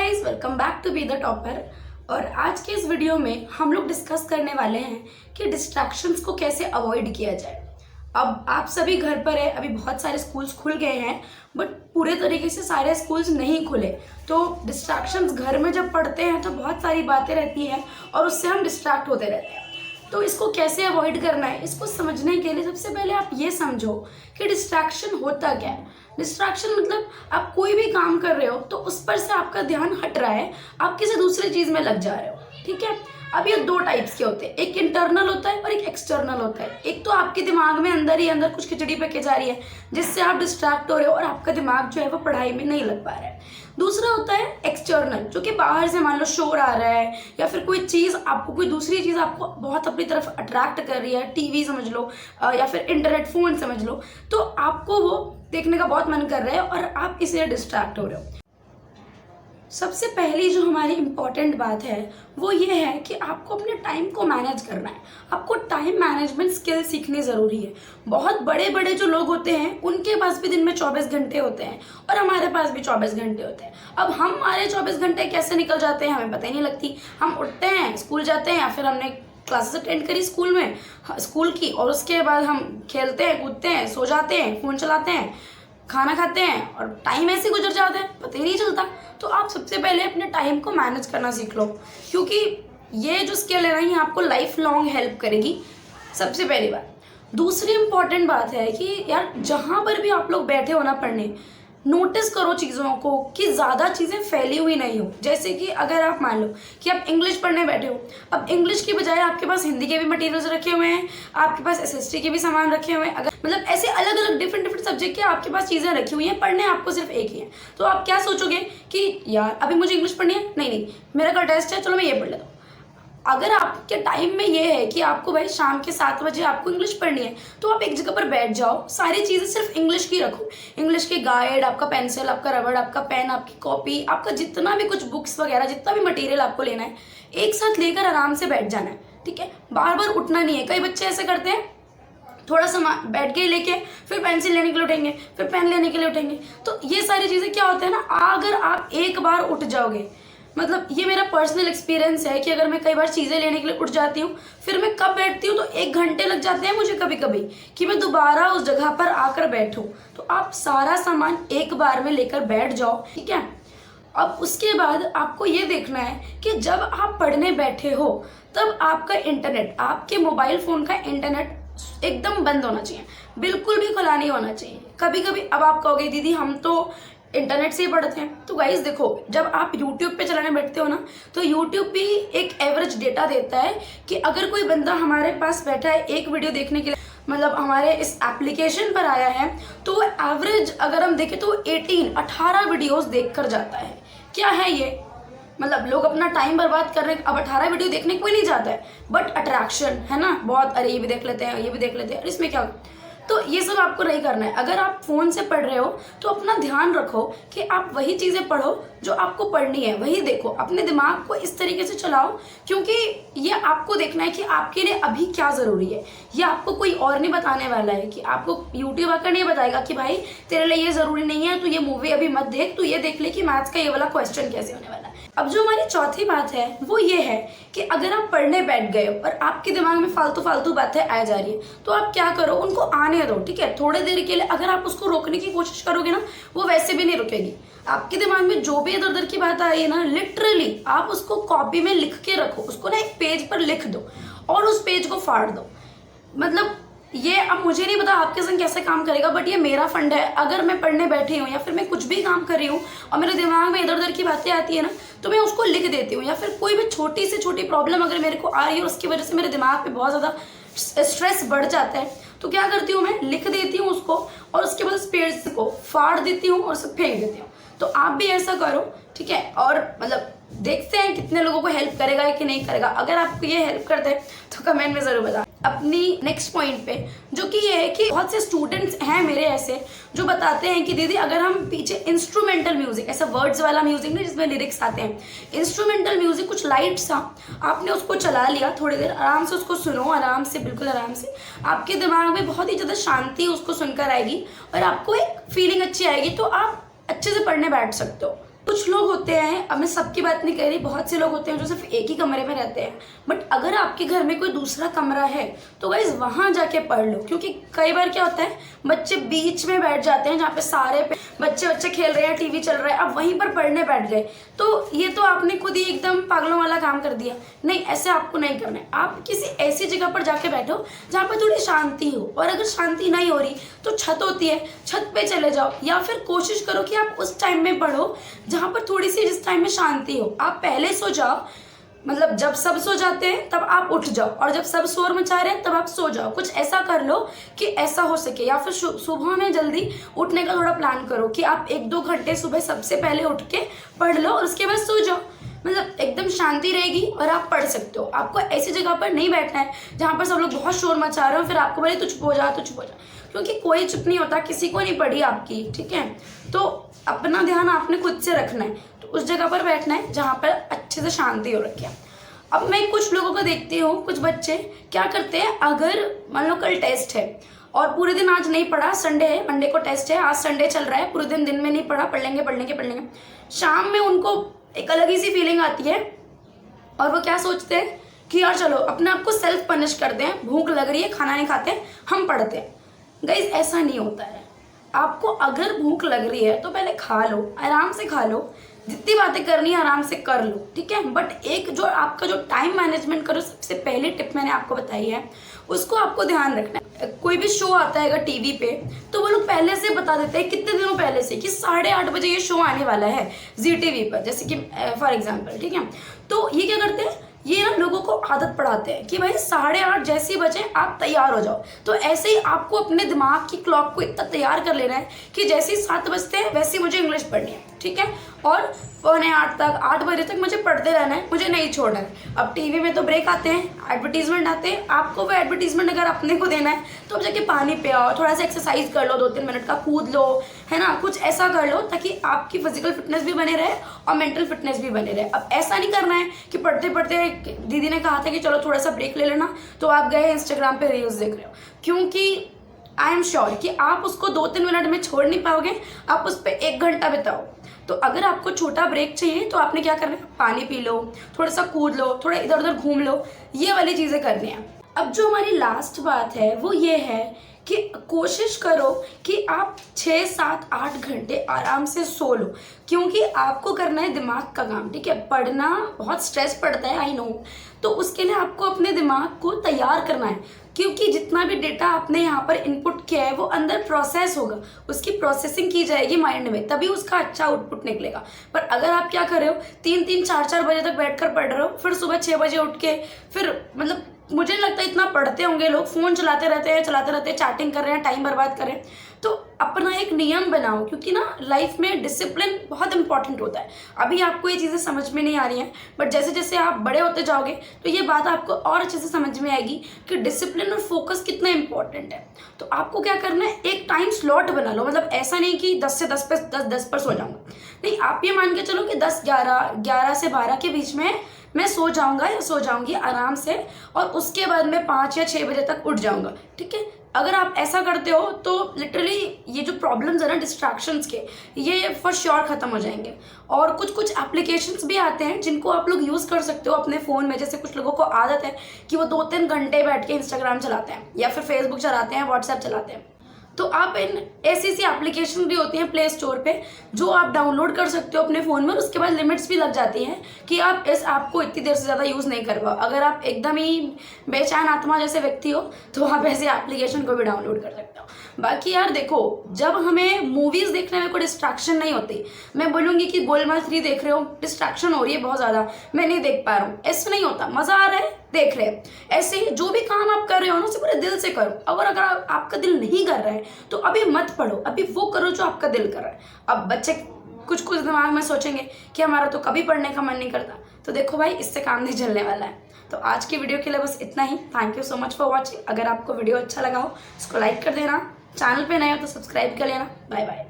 Guys, welcome back to be the topper. और आज के इस वीडियो में हम लोग डिस्कस करने वाले हैं कि डिस्ट्रैक्शंस को कैसे अवॉइड किया जाए। अब आप सभी घर पर है, अभी बहुत सारे स्कूल्स खुल गए हैं बट पूरे तरीके से सारे स्कूल्स नहीं खुले, तो डिस्ट्रैक्शंस घर में जब पढ़ते हैं तो बहुत सारी बातें रहती हैं और उससे हम डिस्ट्रैक्ट होते रहते हैं। तो इसको कैसे अवॉइड करना है, इसको समझने के लिए सबसे पहले आप ये समझो कि डिस्ट्रैक्शन होता क्या है। डिस्ट्रैक्शन मतलब आप कोई भी काम कर रहे हो तो उस पर से आपका ध्यान हट रहा है, आप किसी दूसरी चीज़ में लग जा रहे हो। ठीक है, अब ये दो टाइप्स के होते हैं, एक इंटरनल होता है और एक एक्सटर्नल होता है। एक तो आपके दिमाग में अंदर ही अंदर कुछ खिचड़ी पके जा रही है जिससे आप डिस्ट्रैक्ट हो रहे हो और आपका दिमाग जो है वो पढ़ाई में नहीं लग पा रहा है। दूसरा होता है एक्सटर्नल, जो कि बाहर से मान लो शोर आ रहा है या फिर कोई चीज़ आपको, कोई दूसरी चीज़ आपको बहुत अपनी तरफ अट्रैक्ट कर रही है, टीवी समझ लो या फिर इंटरनेट फ़ोन समझ लो, तो आपको वो देखने का बहुत मन कर रहा है और आप इससे डिस्ट्रैक्ट हो रहे हो। सबसे पहली जो हमारी इम्पॉर्टेंट बात है वो ये है कि आपको अपने टाइम को मैनेज करना है। आपको टाइम मैनेजमेंट स्किल सीखनी ज़रूरी है। बहुत बड़े बड़े जो लोग होते हैं उनके पास भी दिन में 24 घंटे होते हैं और हमारे पास भी 24 घंटे होते हैं। अब हमारे 24 घंटे कैसे निकल जाते हैं हमें पता ही नहीं लगती। हम उठते हैं, स्कूल जाते हैं या फिर हमने क्लासेस अटेंड करी स्कूल में, स्कूल की, और उसके बाद हम खेलते हैं, कूदते हैं, सो जाते हैं, फ़ोन चलाते हैं, खाना खाते हैं और टाइम ऐसे गुजर जाता है, पता ही नहीं चलता। तो आप सबसे पहले अपने टाइम को मैनेज करना सीख लो, क्योंकि ये जो स्किल है ना ये आपको लाइफ लॉन्ग हेल्प करेगी। सबसे पहली बात। दूसरी इंपॉर्टेंट बात है कि यार जहाँ पर भी आप लोग बैठे हो ना पढ़ने, नोटिस करो चीज़ों को कि ज़्यादा चीज़ें फैली हुई नहीं हो। जैसे कि अगर आप मान लो कि आप इंग्लिश पढ़ने बैठे हो, अब इंग्लिश की बजाय आपके पास हिंदी के भी मटेरियल्स रखे हुए हैं, आपके पास एसएसटी के भी सामान रखे हुए हैं, अगर मतलब ऐसे अलग अलग डिफरेंट सब्जेक्ट के आपके पास चीज़ें रखी हुई हैं, पढ़ने आपको सिर्फ एक ही है, तो आप क्या सोचोगे कि यार अभी मुझे इंग्लिश पढ़नी है, नहीं मेरा कल टेस्ट है, चलो मैं ये पढ़ लेता हूँ। अगर आपके टाइम में ये है कि आपको भाई शाम के 7 बजे आपको इंग्लिश पढ़नी है, तो आप एक जगह पर बैठ जाओ, सारी चीज़ें सिर्फ इंग्लिश की रखो। इंग्लिश के गाइड, आपका पेंसिल, आपका रबड़, आपका पेन, आपकी कॉपी, आपका जितना भी कुछ बुक्स वगैरह, जितना भी मटेरियल आपको लेना है, एक साथ लेकर आराम से बैठ जाना है। ठीक है, बार बार उठना नहीं है। कई बच्चे ऐसे करते हैं, थोड़ा सा बैठ के लेके फिर पेंसिल लेने के लिए उठेंगे, फिर पेन लेने के लिए उठेंगे। तो ये सारी चीज़ें क्या होता है ना, अगर आप एक बार उठ जाओगे, मतलब ये मेरा पर्सनल एक्सपीरियंस है कि अगर मैं कई बार चीज़ें लेने के लिए उठ जाती हूँ, फिर मैं कब बैठती हूँ तो 1 घंटे लग जाते हैं मुझे कभी कभी कि मैं दोबारा उस जगह पर आकर बैठूँ। तो आप सारा सामान एक बार में लेकर बैठ जाओ। ठीक है, अब उसके बाद आपको ये देखना है कि जब आप पढ़ने बैठे हो तब आपका इंटरनेट, आपके मोबाइल फ़ोन का इंटरनेट एकदम बंद होना चाहिए, बिल्कुल भी खुला नहीं होना चाहिए। कभी कभी अब आप कहोगे दीदी हम तो इंटरनेट से ही पढ़ते हैं, तो गाइस देखो, जब आप YouTube पे चलाने बैठते हो ना, तो YouTube भी एक एवरेज डेटा देता है कि अगर कोई बंदा हमारे पास बैठा है एक वीडियो देखने के लिए, मतलब हमारे इस एप्लीकेशन पर आया है, तो एवरेज अगर हम देखें तो 18 वीडियोस देख कर जाता है। क्या है ये, मतलब लोग अपना टाइम बर्बाद कर रहे हैं। अब 18 वीडियो देखने कोई नहीं जाता है, बट अट्रैक्शन है ना बहुत, अरे ये भी देख लेते हैं, ये भी देख लेते हैं, और इसमें क्या, तो ये सब आपको नहीं करना है। अगर आप फ़ोन से पढ़ रहे हो तो अपना ध्यान रखो कि आप वही चीज़ें पढ़ो जो आपको पढ़नी है, वही देखो, अपने दिमाग को इस तरीके से चलाओ, क्योंकि ये आपको देखना है कि आपके लिए अभी क्या ज़रूरी है। ये आपको कोई और नहीं बताने वाला है, कि आपको यूट्यूब आकर नहीं बताएगा कि भाई तेरे लिए ये ज़रूरी नहीं है, तो ये मूवी अभी मत देख, तो ये देख ले कि मैथ्स का ये वाला क्वेश्चन कैसे होने वाला है। अब जो हमारी चौथी बात है वो ये है कि अगर आप पढ़ने बैठ गए और आपके दिमाग में फालतू बातें आ जा रही है, तो आप क्या करो, उनको आने दो। ठीक है, थोड़ी देर के लिए अगर आप उसको रोकने की कोशिश करोगे ना, वो वैसे भी नहीं रुकेगी। आपके दिमाग में जो भी इधर उधर की बात आई है ना, लिटरली आप उसको कॉपी में लिख के रखो, उसको ना एक पेज पर लिख दो और उस पेज को फाड़ दो। मतलब ये, अब मुझे नहीं पता आपके संग कैसे काम करेगा, बट ये मेरा फंड है। अगर मैं पढ़ने बैठी हूँ या फिर मैं कुछ भी काम कर रही हूँ और मेरे दिमाग में इधर उधर की बातें आती है ना, तो मैं उसको लिख देती हूँ। या फिर कोई भी छोटी से छोटी प्रॉब्लम अगर मेरे को आ रही है और उसकी वजह से मेरे दिमाग पे बहुत ज़्यादा स्ट्रेस बढ़ जाता है, तो क्या करती हूँ, मैं लिख देती हूँ उसको और उसके बाद उस पेज को फाड़ देती हूँ और उसे फेंक देती हूँ। तो आप भी ऐसा करो। ठीक है, और मतलब देखते हैं कितने लोगों को हेल्प करेगा या कि नहीं करेगा। अगर आपको ये हेल्प करते हैं तो कमेंट में ज़रूर बताएं। अपनी नेक्स्ट पॉइंट पे, जो कि ये है कि बहुत से स्टूडेंट्स हैं मेरे ऐसे जो बताते हैं कि दीदी अगर हम पीछे इंस्ट्रूमेंटल म्यूजिक, ऐसा वर्ड्स वाला म्यूजिक नहीं जिसमें लिरिक्स आते हैं, इंस्ट्रूमेंटल म्यूजिक कुछ लाइट सा आपने उसको चला लिया, थोड़ी देर आराम से उसको सुनो, आराम से, बिल्कुल आराम से, आपके दिमाग में बहुत ही ज़्यादा शांति उसको सुनकर आएगी और आपको एक फीलिंग अच्छी आएगी, तो आप अच्छे से पढ़ने बैठ सकते हो। कुछ लोग होते हैं, अब मैं सबकी बात नहीं कह रही, बहुत से लोग होते हैं जो सिर्फ एक ही कमरे में रहते हैं, बट अगर आपके घर में कोई दूसरा कमरा है तो गाइस वहाँ जाके पढ़ लो। क्योंकि कई बार क्या होता है, बच्चे बीच में बैठ जाते हैं जहाँ पे सारे बच्चे खेल रहे हैं, टीवी चल रहा है, अब वहीं पर पढ़ने बैठ गए, तो ये तो आपने खुद ही एकदम पागलों वाला काम कर दिया। नहीं, ऐसे आपको नहीं करना है। आप किसी ऐसी जगह पर जाके बैठो जहाँ पर थोड़ी शांति हो, और अगर शांति नहीं हो रही तो छत होती है, छत पे चले जाओ, या फिर कोशिश करो कि आप उस टाइम में पढ़ो जहाँ पर थोड़ी सी जिस टाइम में शांति हो। आप पहले सो जाओ, मतलब जब सब सो जाते हैं तब आप उठ जाओ, और जब सब शोर मचा रहे हैं तब आप सो जाओ। कुछ ऐसा कर लो कि ऐसा हो सके, या फिर सुबह में जल्दी उठने का थोड़ा प्लान करो कि आप 1-2 घंटे सुबह सबसे पहले उठ के पढ़ लो और उसके बाद सो जाओ। मतलब एकदम शांति रहेगी और आप पढ़ सकते हो। आपको ऐसी जगह पर नहीं बैठना है जहाँ पर सब लोग बहुत शोर मचा रहे हो, फिर आपको बोले तू चुप हो जा, क्योंकि कोई चुप नहीं होता, किसी को नहीं पड़ी आपकी, ठीक है। तो अपना ध्यान आपने खुद से रखना है, तो उस जगह पर बैठना है जहाँ पर अच्छे से शांति हो रखी है। अब मैं कुछ लोगों को देखती हूँ, कुछ बच्चे क्या करते हैं, अगर मान लो कल टेस्ट है और पूरे दिन आज नहीं पढ़ा, संडे है, मंडे को टेस्ट है, आज संडे चल रहा है, पूरे दिन में नहीं पढ़ा, पढ़ लेंगे, शाम में उनको एक अलग ही सी फीलिंग आती है और वो क्या सोचते हैं कि यार चलो अपने आप को सेल्फ पनिश करते हैं, भूख लग रही है, खाना नहीं खाते, हम पढ़ते हैं। गाइस ऐसा नहीं होता है। आपको अगर भूख लग रही है तो पहले खा लो, आराम से खा लो, जितनी बातें करनी है आराम से कर लो, ठीक है। बट एक जो आपका जो टाइम मैनेजमेंट करो, सबसे पहली टिप मैंने आपको बताई है, उसको आपको ध्यान रखना है। कोई भी शो आता है अगर टीवी पे, तो वो लोग पहले से बता देते हैं, कितने दिनों पहले से, कि 8:30 बजे ये शो आने वाला है जी टीवी पर, जैसे कि फॉर एग्जाम्पल, ठीक है। तो ये क्या करते हैं, ये ना लोगों को आदत पड़ाते हैं कि भाई 8:30 जैसे बजे आप तैयार हो जाओ। तो ऐसे ही आपको अपने दिमाग की क्लॉक को इतना तैयार कर लेना है कि जैसे ही 7 बजते हैं वैसे ही मुझे इंग्लिश पढ़नी है, ठीक है, और 7:45 तक, 8 बजे तक मुझे पढ़ते रहना है, मुझे नहीं छोड़ना है। अब टीवी में तो ब्रेक आते हैं, एडवर्टीजमेंट आते हैं, आपको वो एडवर्टीजमेंट अगर अपने को देना है तो अब जाके पानी पियाओ, थोड़ा सा एक्सरसाइज कर लो, 2-3 मिनट का कूद लो, है ना, कुछ ऐसा कर लो ताकि आपकी फिजिकल फिटनेस भी बने रहे और मेंटल फिटनेस भी बने रहे। अब ऐसा नहीं करना है कि पढ़ते पढ़ते दीदी ने कहा था कि चलो थोड़ा सा ब्रेक ले लेना, तो आप गए इंस्टाग्राम पे रील्स देख रहे हो, क्योंकि आई एम श्योर कि आप उसको 2-3 मिनट में छोड़ नहीं पाओगे, आप उस पर 1 घंटा बिताओ। तो अगर आपको छोटा ब्रेक चाहिए तो आपने क्या करना है, पानी पी लो, थोड़ा सा कूद लो, थोड़ा इधर उधर घूम लो, ये वाली चीज़ें करनी है। अब जो हमारी लास्ट बात है वो ये है कि कोशिश करो कि आप 6, 7, 8 घंटे आराम से सो लो, क्योंकि आपको करना है दिमाग का काम, ठीक है। पढ़ना बहुत स्ट्रेस पड़ता है, आई नो, तो उसके लिए आपको अपने दिमाग को तैयार करना है, क्योंकि जितना भी डेटा आपने यहाँ पर इनपुट किया है वो अंदर प्रोसेस होगा, उसकी प्रोसेसिंग की जाएगी माइंड में, तभी उसका अच्छा आउटपुट निकलेगा। पर अगर आप क्या कर रहे हो, 3-3, 4-4 बजे तक बैठकर पढ़ रहे हो, फिर सुबह 6 बजे उठ के, फिर मतलब मुझे नहीं लगता इतना पढ़ते होंगे लोग, फ़ोन चलाते रहते हैं, चैटिंग कर रहे हैं, टाइम बर्बाद कर रहे हैं। तो अपना एक नियम बनाओ, क्योंकि ना लाइफ में डिसिप्लिन बहुत इंपॉर्टेंट होता है। अभी आपको ये चीज़ें समझ में नहीं आ रही हैं, बट जैसे जैसे आप बड़े होते जाओगे तो ये बात आपको और अच्छे से समझ में आएगी कि डिसिप्लिन और फोकस कितना इंपॉर्टेंट है। तो आपको क्या करना है, एक टाइम स्लॉट बना लो, मतलब ऐसा नहीं कि 10 से 10 पर सो जाऊँगा, नहीं, आप ये मान के चलो कि 10-11 से 12 के बीच में मैं सो जाऊँगा या सो जाऊँगी आराम से, और उसके बाद मैं 5 या 6 बजे तक उठ जाऊँगा, ठीक है। अगर आप ऐसा करते हो तो लिटरली ये जो प्रॉब्लम्स है ना डिस्ट्रैक्शंस के, ये फॉर श्योर ख़त्म हो जाएंगे। और कुछ एप्लीकेशंस भी आते हैं जिनको आप लोग यूज़ कर सकते हो अपने फ़ोन में। जैसे कुछ लोगों को आदत है कि वो 2-3 घंटे बैठ के इंस्टाग्राम चलाते हैं, या फिर फेसबुक चलाते हैं, व्हाट्सएप चलाते हैं। तो आप इन ऐसी एप्लीकेशन भी होती हैं प्ले स्टोर पे, जो आप डाउनलोड कर सकते हो अपने फ़ोन में। उसके बाद लिमिट्स भी लग जाती हैं कि आप इस ऐप को इतनी देर से ज़्यादा यूज़ नहीं कर पाओ। अगर आप एकदम ही बेचैन आत्मा जैसे व्यक्ति हो तो आप ऐसे एप्लीकेशन को भी डाउनलोड कर सकते हो। बाकी यार देखो, जब हमें मूवीज़ देखने में कोई डिस्ट्रैक्शन नहीं होती, मैं बोलूँगी कि गोलमाल 3 देख रहे हो, डिस्ट्रैक्शन हो रही है बहुत ज़्यादा, मैं नहीं देख पा रहा हूँ, ऐसा नहीं होता, मज़ा आ रहा है, देख रहे हैं। ऐसे ही जो भी काम आप कर रहे हो ना, उसे पूरे दिल से करो। अगर आपका दिल नहीं कर रहा है तो अभी मत पढ़ो, अभी वो करो जो आपका दिल कर रहा है। अब बच्चे कुछ दिमाग में सोचेंगे कि हमारा तो कभी पढ़ने का मन नहीं करता, तो देखो भाई, इससे काम नहीं चलने वाला है। तो आज की वीडियो के लिए बस इतना ही। Thank you so much for watching. अगर आपको वीडियो अच्छा लगा हो इसको लाइक कर देना, चैनल पे नए हो तो सब्सक्राइब कर लेना। Bye bye.